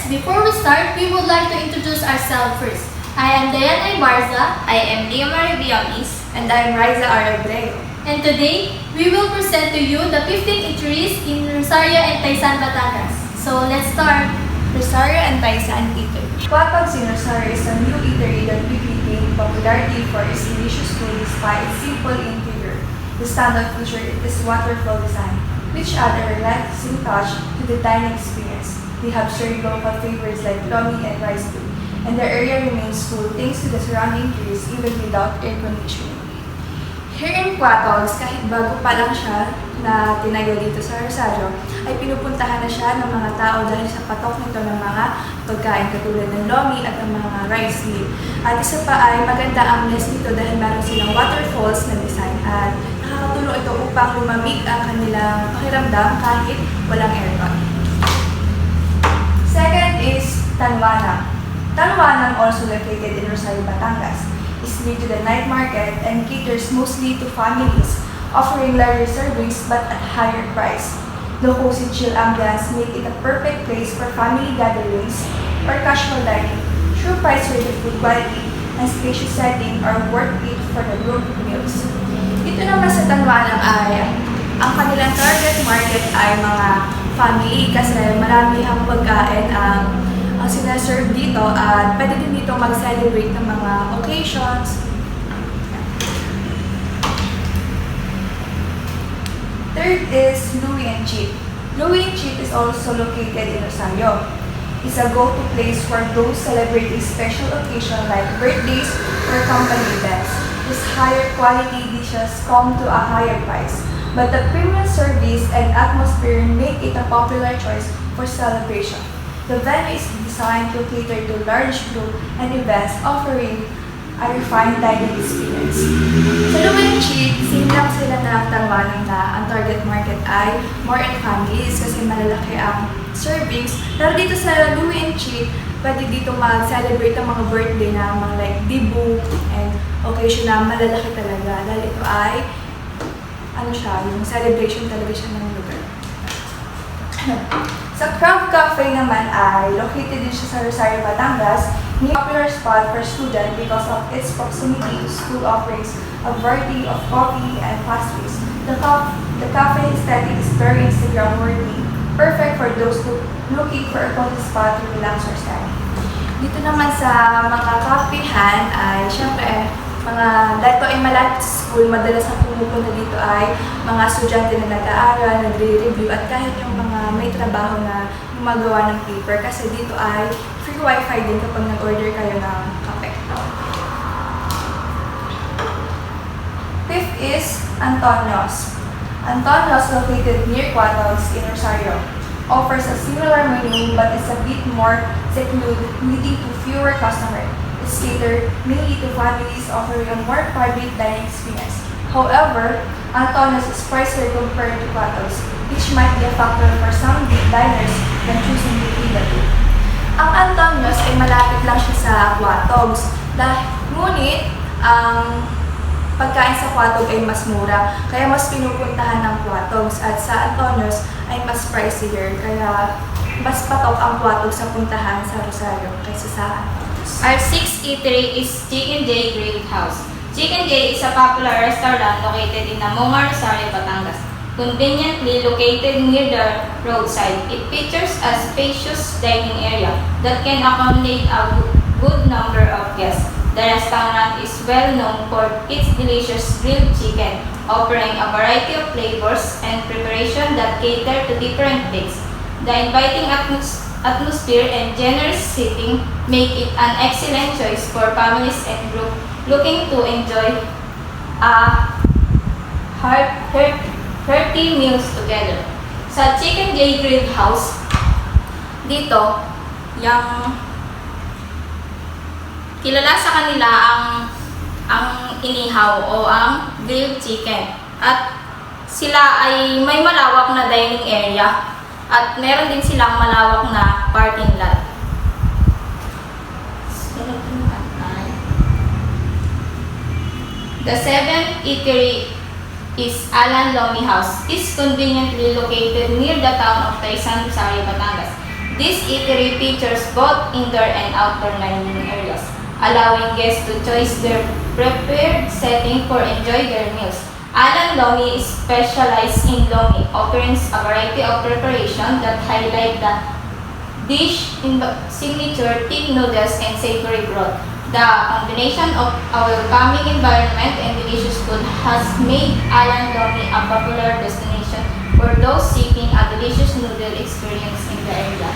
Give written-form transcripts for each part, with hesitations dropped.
Before we start, we would like to introduce ourselves first. I am Diana Ibarza. I am Lia Marie Villamis. And I am Riza Arabrego. And today, we will present to you the 15 eateries in Rosario and Taysan, Batangas. So let's start. Rosario and Taysan Eatery. Quatog's in Rosario is a new eatery that quickly gained popularity for its delicious food despite its simple interior. The standout feature is waterfall design, which add a relaxing touch to the dining experience. They have served local favorites like lomi and rice too, and the area remains cool thanks to the surrounding trees even without air conditioning. Here in Quatog's, kahit bago pa lang siya na tinayo dito sa Rosario, ay pinupuntahan na siya ng mga tao dahil sa patok nito ng mga pagkain katulad ng lomi at ng mga rice meal. At isa pa ay maganda ang nest nito dahil meron silang waterfalls na design at nakakatulong ito upang lumamig ang kanilang pakiramdam kahit walang aircon. Second is Tanwanang. Tanwanang, also located in Rosario, Batangas, is near to the night market and caters mostly to families, offering larger servings but at higher price. The cozy chill ambience make it a perfect place for family gatherings or casual dining. True price-rated food quality and spacious setting are worth it for the group meals. Dito naman sa Tanwanang ay ang kanilang target market ay mga family kasi marami ang pagkain ang sinaserve dito at pwede din dito mag-celebrate ng mga occasions. Third is Louie and Cheap. Louie and Cheap is also located in Rosario. It's a go-to place for those celebrating special occasions like birthdays or company events. These higher quality dishes come to a higher price, but the premium service and atmosphere make it a popular choice for celebration. The venue is designed to cater to large group and events, offering a refined dining experience. Sa Louie and Cheap, sinilang sila ng Tanwanang na ang target market ay more in families kasi malalaki ang servings. Pero dito sa Louie and Cheap, pwede dito mag-celebrate ang mga birthday na mga like dibu and occasion na malalaki talaga. Dahil ito ay yung celebration talaga siya ng lugar. Sa Craft Cafe naman ay located din siya sa Rosario, Batangas, a popular spot for students because of its proximity to school offerings a variety of coffee and pastries. The cafe aesthetic is very Instagram-worthy, perfect for those looking for a cozy spot to relax or study. Dito naman sa mga kapehan ay syempre dahil ito ay malapit sa school, madalas na pumupunta dito ay mga estudyante na nag-aaral, nagre-review at kahit yung mga may trabaho na gumagawa ng paper kasi dito ay free wifi din kapag nag-order kayo ng kape. Fifth is Antonio's. Antonio's, located near Quatog's in Rosario, offers a similar menu but is a bit more secluded, leading to fewer customers. It's catered mainly to families offering a more private dining experience. However, Antonio's is pricier compared to Quatog's, which might be a factor for some diners when choosing between the two. Ang Antonio's ay malapit lang siya sa Quatog's, ngunit ang pagkain sa Quatog ay mas mura, kaya mas pinupuntahan ng Quatog's at sa Antonio's ay mas pricier, kaya mas patok ang Quatog sa puntahan sa Rosario kaysa sa Antonio's. Our sixth eatery is Chicken J Grill House. Chicken J is a popular restaurant located in Namunga, Rosario, Batangas. Conveniently located near the roadside, it features a spacious dining area that can accommodate a good number of guests. The restaurant is well known for its delicious grilled chicken, offering a variety of flavors and preparation that cater to different tastes. The inviting atmosphere and generous seating make it an excellent choice for families and groups looking to enjoy a hearty meals together. Sa Chicken J Grill House, dito, yung kilala sa kanila ang inihaw o ang grilled chicken. At sila ay may malawak na dining area at meron din silang malawak na parking lot. The seventh eatery is Alan Lomi House. Is conveniently located near the town of Taysan, Rosario, Batangas. This eatery features both indoor and outdoor dining areas, allowing guests to choose their preferred setting for enjoy their meals. Alan Lomi is specialized in lomi, offering a variety of preparation that highlight the dish in the signature thick noodles and savory broth. The combination of a welcoming environment and delicious food has made Alan Lomi a popular destination for those seeking a delicious noodle experience in the area.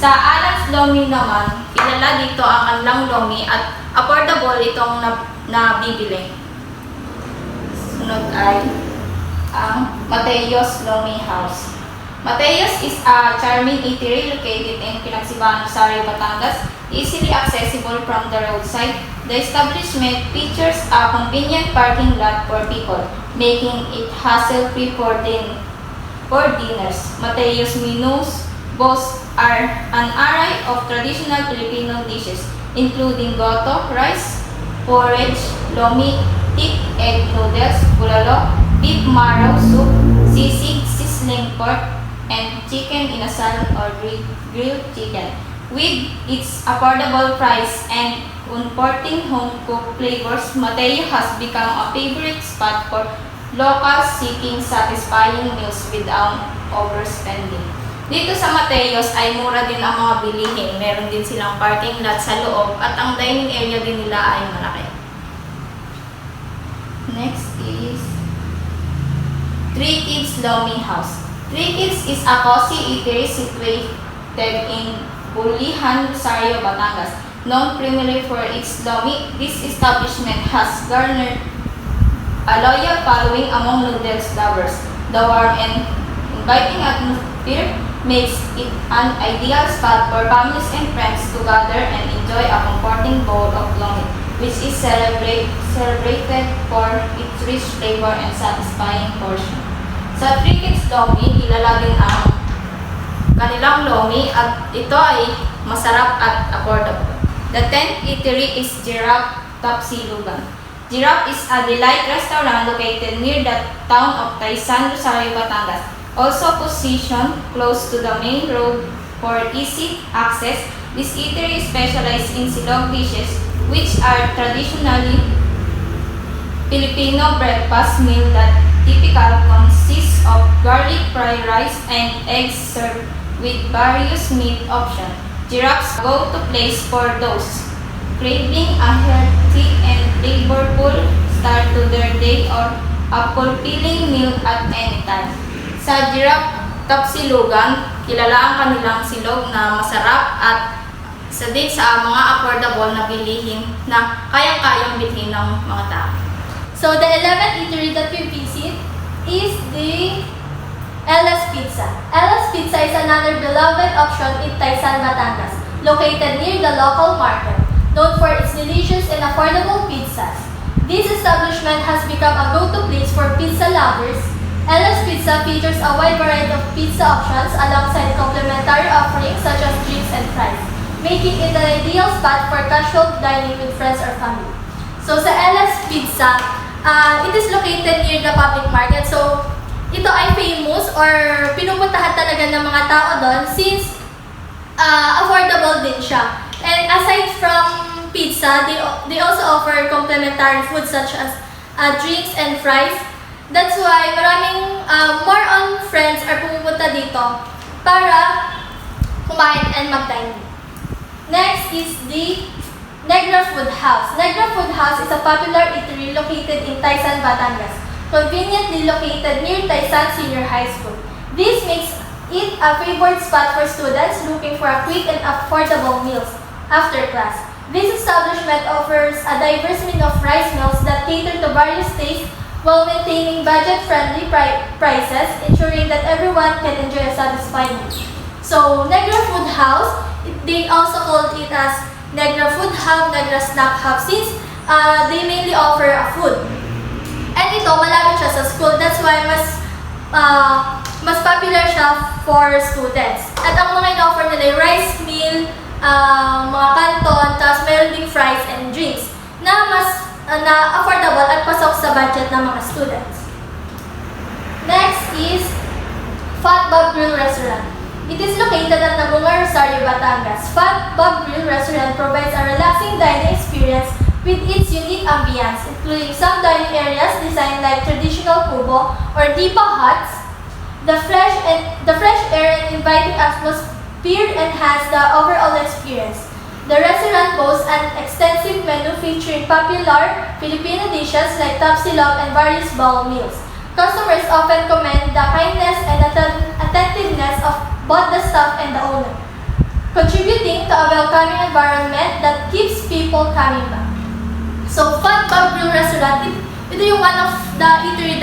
Sa Alan's Lomi naman, kilala dito ang Anlang Lomi at affordable itong nabibili. Sunod ay ang Mateos Lomi House. Mateos is a charming eatery located in Pinagsiban, Rosario, Batangas, easily accessible from the roadside. The establishment features a convenient parking lot for people, making it hassle-free for dinners. Mateos menus boasts an array of traditional Filipino dishes, including goto, rice, porridge, lomi, thick egg noodles, bulalo, beef marrow soup, sisig, sizzling pork, and chicken inasal or grilled chicken. With its affordable price and comforting home-cooked flavors, Mateo has become a favorite spot for locals seeking satisfying meals without overspending. Dito sa Mateos ay mura din ang mga bilihin. Meron din silang parking lot sa loob at ang dining area din nila ay malaki. Next is Three Kids Lomi House. Three Kids is a cozy eatery situated in Bulihan, Rosario, Batangas. Known primarily for its lomi, this establishment has garnered a loyal following among noodles lovers. The warm and inviting atmosphere makes it an ideal spot for families and friends to gather and enjoy a comforting bowl of lomi, which is celebrated for its rich flavor and satisfying portion. Sa Three Kids Lomi, kilala din ang kanilang lomi at ito ay masarap at affordable. The 10th eatery is Giraffe Tapsilugan. Giraffe is a delight restaurant located near the town of Taysan, Rosario, Batangas. Also positioned close to the main road for easy access, this eatery specializes in silog dishes, which are traditionally Filipino breakfast meal that typically consists of garlic fried rice and eggs served with various meat options. Giraffe's go-to place for those craving a healthy and flavorful start to their day or a fulfilling meal at any time. Sa Giraffe Tapsilugan, kilala ang kanilang silog na masarap at isa din sa mga affordable na bilihin na kayang-kayang bilhin ng mga tao. So the 11th eatery that we visit is the Ella's Pizza. Ella's Pizza is another beloved option in Taysan, Batangas, located near the local market, known for its delicious and affordable pizzas. This establishment has become a go-to place for pizza lovers. Ella's Pizza features a wide variety of pizza options alongside complimentary offerings such as drinks and fries, making it an ideal spot for casual dining with friends or family. So sa Ella's Pizza, it is located near the public market. So ito ay famous or pinupuntahan talaga ng mga tao doon since affordable din siya. And aside from pizza, they also offer complimentary food such as drinks and fries. That's why maraming more on friends are pumupunta dito para kumain and mag-dine. Next is the Negra Food House. Negra Food House is a popular eatery located in Taysan, Batangas, conveniently located near Taysan Senior High School. This makes it a favorite spot for students looking for a quick and affordable meals after class. This establishment offers a diverse menu of rice meals that cater to various tastes while maintaining budget-friendly prices, ensuring that everyone can enjoy a satisfying meal. So, Negra Food House, they also called it as Negra Food Hub, Negra Snack Hub, since they mainly offer a food. And ito, malapit siya sa school, that's why mas popular siya for students. At ang mga in-offer nila ay rice meal, mga canton, tapos meron ding fries and drinks na mas na affordable at pasok sa budget ng mga students. Next is Fat Bob Grill Restaurant. It is located at Namunga, Rosario, Batangas. Fat Bob Grill Restaurant provides a relaxing dining experience with its unique ambience, including some dining areas designed like traditional kubo or dipa huts. The fresh air and inviting atmosphere enhance the overall experience. The restaurant boasts an extensive menu featuring popular Filipino dishes like tapsilog and various bowl meals. Customers often commend the kindness and attentiveness of both the staff and the owner, contributing to a welcoming environment that keeps people coming back. So, Fat Bob Grill Restaurant, ito yung one of the eatery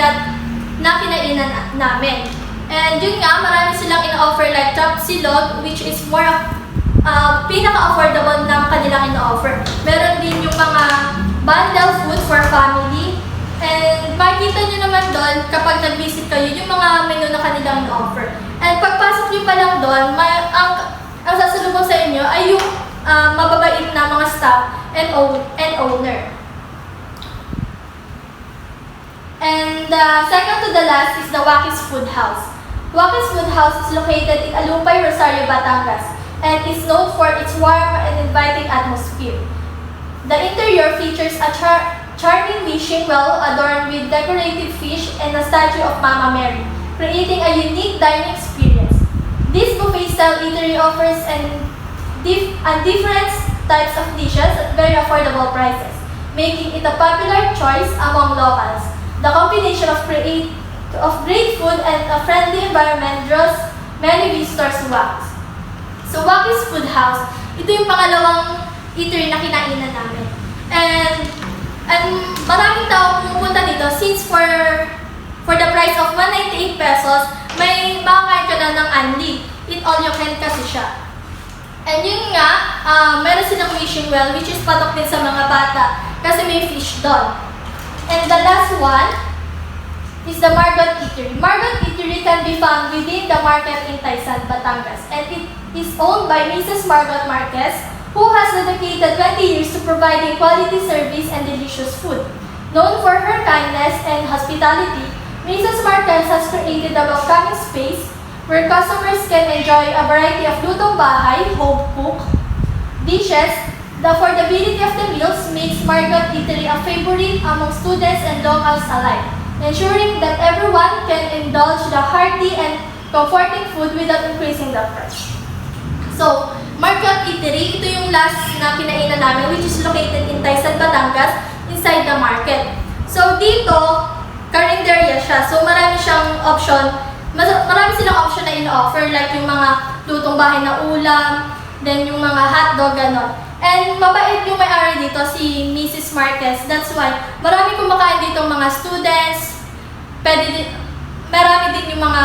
na kinainan namin. And yun nga, marami silang ina-offer like tapsilog, which is more pinaka-affordable na kanilang ina-offer. Meron din yung mga bundle food for family. And makikita nyo naman doon, kapag nag-visit kayo, yung mga menu na kanilang ina-offer. And pagpasok nyo pa lang doon, ang sasalubong sa inyo ay yung mababait na mga staff and owner. And second to the last is the Wakis Food House. Wakis Food House is located in Alumpay, Rosario, Batangas, and is known for its warm and inviting atmosphere. The interior features a charming wishing well adorned with decorated fish and a statue of Mama Mary, creating a unique dining experience. This buffet-style eatery offers different types of dishes at very affordable prices, making it a popular choice among locals. The combination of great food and a friendly environment draws many visitors to Wakis. So, Wakis Food House, ito yung pangalawang eatery na kinainan namin. And maraming tao pumupunta dito since for the price of 198 pesos, may makakain ka na ng unli. Eat all you can kasi siya. And yun nga, meron silang wishing well, which is patok din sa mga bata kasi may fish doon. And the last one is the Margot Eatery. Margot Eatery can be found within the market in Taysan, Batangas, and it is owned by Mrs. Margot Marquez, who has dedicated 20 years to providing quality service and delicious food. Known for her kindness and hospitality, Mrs. Marquez has created a welcoming space where customers can enjoy a variety of lutong bahay, home-cooked dishes. The affordability of the meals makes Margot Eatery a favorite among students and locals alike, ensuring that everyone can indulge the hearty and comforting food without increasing the price. So, Margot Eatery, ito yung last na kinainan namin, which is located in Taysan, Batangas, inside the market. So, dito, karinderya siya. So, marami siyang option. Marami silang option na in-offer, like yung mga lutong bahay na ulam, then yung mga hotdog, gano'n. And mabait yung may-ari dito, si Mrs. Marquez. That's why marami kumakain dito mga students, marami din yung mga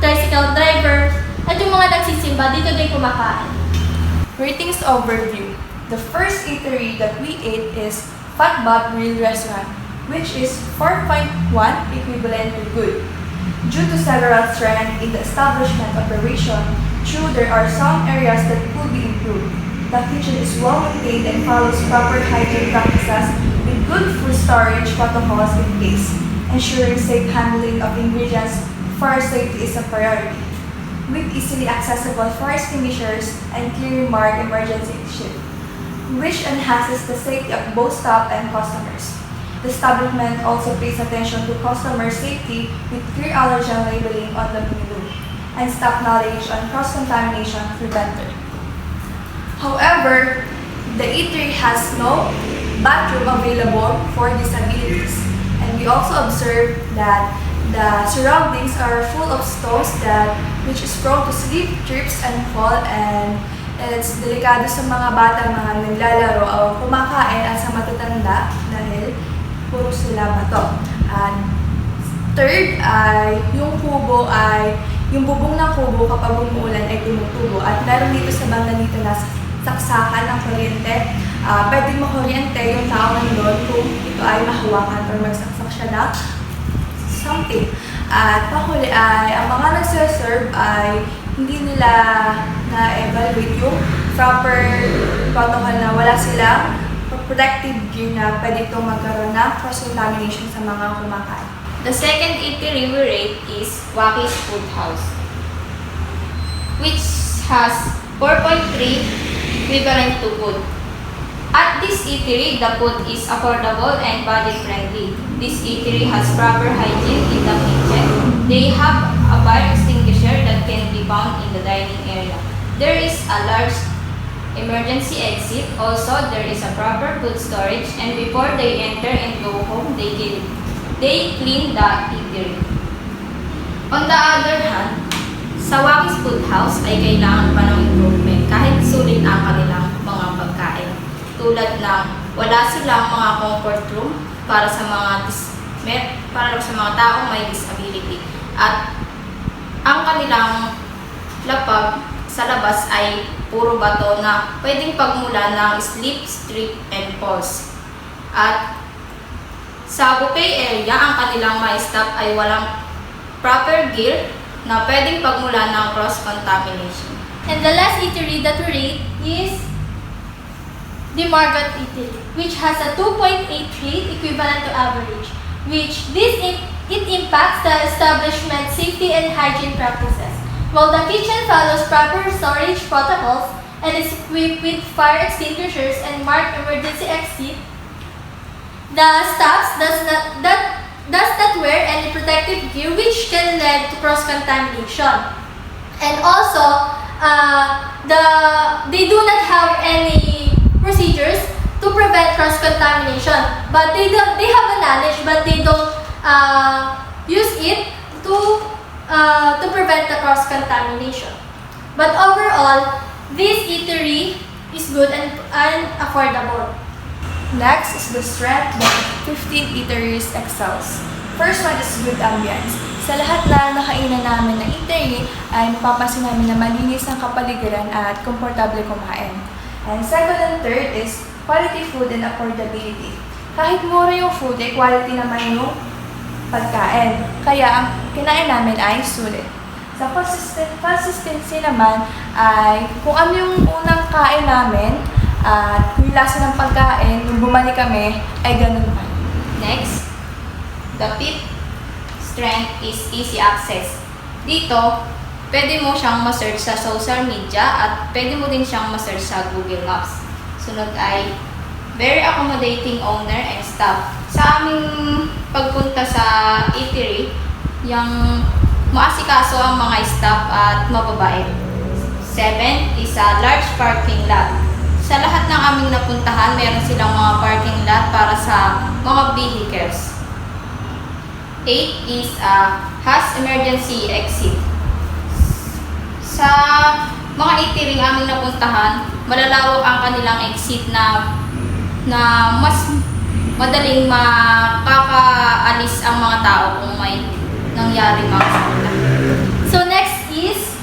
tricycle driver, at yung mga nagsisimba, dito din kumakain. Ratings overview. The first eatery that we ate is Fat Bob Grill Restaurant, which is 4.1 equivalent to good. Due to several strengths in the establishment operation, true there are some areas that could be improved. The kitchen is well maintained and follows proper hygiene practices with good food storage protocols in place, ensuring safe handling of ingredients. Fire safety is a priority, with easily accessible fire extinguishers and clearly marked emergency exit, which enhances the safety of both staff and customers. The establishment also pays attention to customer safety with clear allergen labeling on the menu and staff knowledge on cross-contamination preventer. However, the eatery has no bathroom available for disabilities, and we also observed that the surroundings are full of stones that which is prone to slip, trips, and fall, and it's delikado sa mga bata, mga naglalaro o kumakain at sa matatanda dahil puro sila bato. And third ay yung bubong ng kubo kapag umuulan ay tumutubo at meron dito sa banda dito na saksakan ng kuryente. Pwedeng makuryente yung tao nandun kung ito ay mahawakan or magsaksak siya na something. At panghuli ay ang mga nagsaserve ay hindi nila na-evaluate yung proper protocol na wala silang protective gear na pwede itong magkaroon ng cross-contamination sa mga kumakain. The second eatery we rate is Waki's Food House, which has 4.3 equivalent to good. At this eatery, the food is affordable and budget-friendly. This eatery has proper hygiene in the kitchen. They have a fire extinguisher that can be found in the dining area. There is a large emergency exit. Also, there is a proper food storage, and before they enter and go home, they clean the eatery. On the other hand, sa Waki's Food House ay kailangan pa ng improvement kahit sulit ang kanilang mga pagkain. Tulad ng wala silang mga comfort room para sa mga taong may disability. At ang kanilang lapag sa labas ay puro bato na pwedeng pagmula ng slip, trip, and falls. At sa buffet area, ang kanilang ma-stop ay walang proper gear na pwedeng pagmula ng cross-contamination. And the last eatery that we rate is the Margot Eatery, which has a 2.8 rate equivalent to average, it impacts the establishment safety and hygiene practices. While the kitchen follows proper storage protocols and is equipped with fire extinguishers and marked emergency exit, the staff does not wear any protective gear, which can lead to cross-contamination. And also, they do not have any procedures to prevent cross-contamination. But they have a knowledge, but they don't use it to prevent the cross-contamination. But overall, this eatery is good and affordable. Next is the strength that 15 eateries excels. First one is good ambience. Sa lahat na nakainan namin na eatery ay mapapansin namin na malinis ang kapaligiran at komportable kumain. And second and third is quality food and affordability. Kahit mura yung food, ay quality naman yung pagkain. Kaya ang kinain namin ay sulit. Sa consistency naman ay kung ano yung unang kain namin at yung lasa ng pagkain, nung bumalik kami, ay ganun pa. Next, the fifth strength is easy access. Dito, pwede mo siyang ma-search sa social media at pwede mo din siyang ma-search sa Google Maps. Sunod ay very accommodating owner and staff. Sa aming pagpunta sa eatery, yung maasikaso ang mga staff at mababait. 7 is a large parking lot. Sa lahat ng aming napuntahan, meron silang mga parking lot para sa mga vehicles. 8 is has emergency exit. Sa mga eatery aming napuntahan, malalawak ang kanilang exit na mas madaling makakaalis ang mga tao kung may nangyari mga sakit. So next is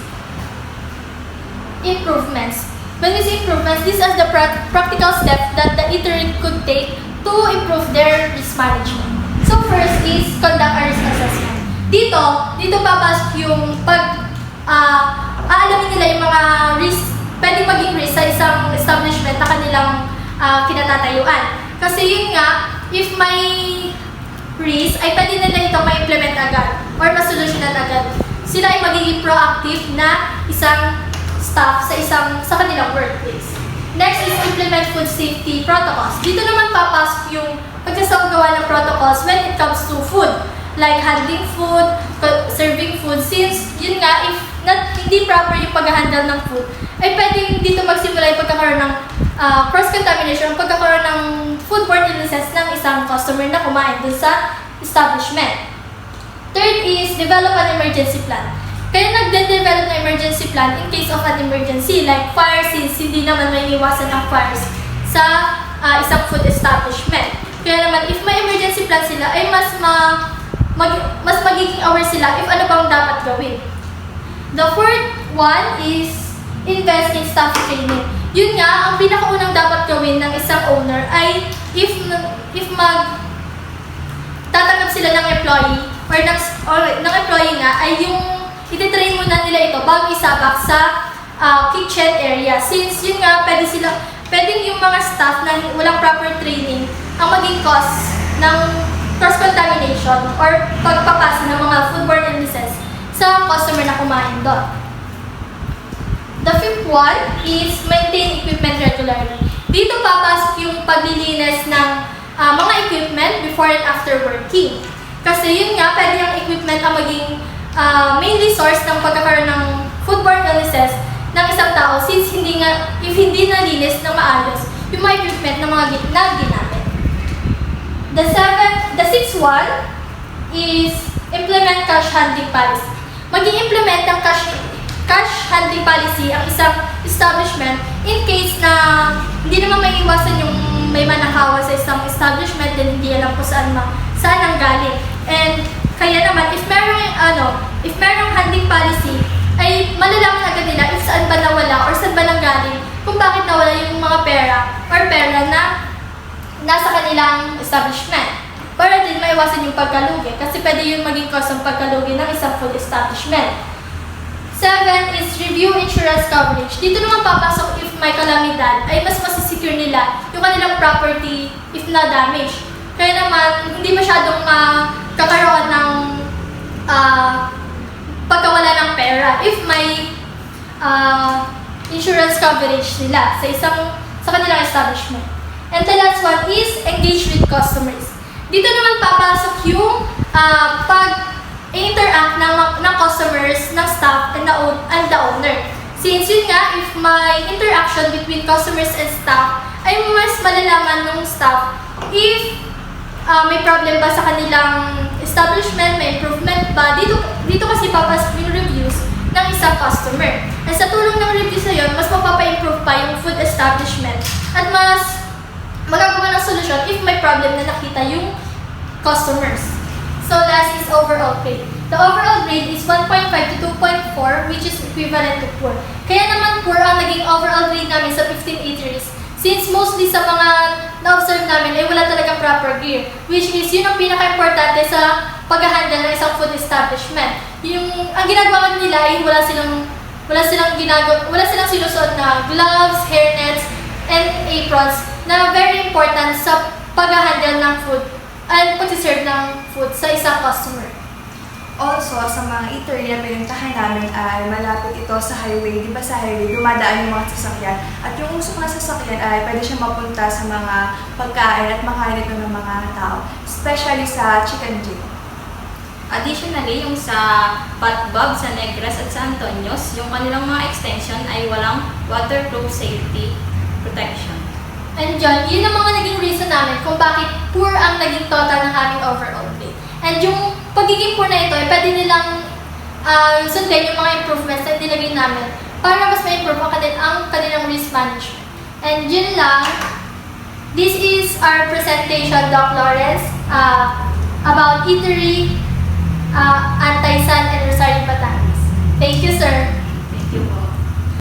improvements. When we say improvements, these are the practical steps that the eatery could take to improve their risk management. So first is conduct a risk assessment. Dito papasok yung aalamin nila yung mga risk, pwedeng maging risk sa isang establishment na kanilang kinatatayuan. Kasi yun nga, if may risk, ay pwede nila ito ma-implement agad or ma-solutionan agad. Sila ay magiging proactive na isang staff sa kanilang workplace. Next is implement food safety protocols. Dito naman papasok yung pagsasagawa ng protocols when it comes to food, like handling food, serving food. Since yun nga, if hindi proper yung pag-handle ng food, ay pwedeng dito magsimula yung pagkakaroon ng cross-contamination, pagkakaroon ng foodborne illnesses ng isang customer na kumain dun sa establishment. Third is develop an emergency plan. Kaya nagde-develop ng emergency plan in case of an emergency like fire, since hindi naman may iwasan ng fires sa isang food establishment. Kaya naman, if may emergency plan sila, ay mas magiging aware sila if ano bang dapat gawin. The fourth one is invest in staff training. Yun nga, ang pinakaunang dapat gawin ng isang owner ay if tatanggap sila ng employee or ng employee nga ay yung ititrain muna nila ito bago isabak sa kitchen area. Since yun nga, pwedeng yung mga staff na walang proper training ang maging cause ng cross-contamination or pagpapasa ng mga foodborne illnesses sa customer na kumain doon. The fifth one is maintain equipment regularly. Dito papasok yung paglilinis ng mga equipment before and after working. Kasi yun nga, pwede yung equipment ang maging mainly source ng pagkakaroon ng foodborne illnesses ng isang tao since if hindi nalinis ng maayos yung mga equipment ng mga ginamit. The sixth one is implement cash handling policy. Mag-i-implement ng cash handling policy ang isang establishment in case na hindi naman may iwasan yung may manakawa sa isang establishment then hindi alam kung saan ang galing. And kaya naman, if merong handling policy, ay malalaman agad nila if saan ba nawala or saan ba nanggaling, kung bakit nawala yung mga pera na nasa kanilang establishment. Para din maiwasan yung pagkalugi kasi pwede yun maging cause ng pagkalugi ng isang food establishment. 7 is review insurance coverage. Dito naman papasok if may kalamidad ay mas masisecure nila yung kanilang property if na-damage. Kaya naman, hindi masyadong kakaroon ng pagkawala ng pera if may insurance coverage nila sa kanilang establishment. And the last one is engage with customers. Dito naman papasok yung pag-interact ng customers, ng staff, and the owner. Since yun nga, if may interaction between customers and staff, ay mas malalaman ng staff if may problem ba sa kanilang establishment, may improvement ba. Dito kasi papasok yung reviews ng isang customer. And sa tulong ng reviews na yun, mas mapapa-improve pa yung food establishment at mas magagawa ng solusyon if may problem na nakita yung customers. So last is overall grade. The overall grade is 1.5 to 2.4 which is equivalent to poor. Kaya naman poor ang naging overall grade namin sa 15 eateries since mostly sa mga na-observe namin ay wala talaga proper gear, which is yun ang pinaka-importante sa pag-handle ng isang food establishment. Ang ginagawa nila ay wala silang sinusuot na gloves, hairnets, and aprons na very important sa pag-handle ng food at pag-serve ng food sa isang customer. Also, sa mga eatery na pinuntahan namin ay malapit ito sa highway. Di ba sa highway, dumadaan yung mga sasakyan. At yung usok na sasakyan ay pwede siya mapunta sa mga pagkain at makain ito ng mga tao. Especially sa Chicken Jig. Additionally, yung sa Patbab, sa Negras at sa Antonios, yung kanilang mga extension ay walang waterproof safety protection. And yun ang mga naging reason namin kung bakit poor ang naging total ng aming overall grade. And yung pagiging poor na ito, ay pwede nilang sundin yung mga improvements na dinagay namin para mas ma-improve ang kanilang risk management. And yun lang. This is our presentation, Doc Lawrence, about eatery, Antaysan, and Rosario Batangas. Thank you, sir.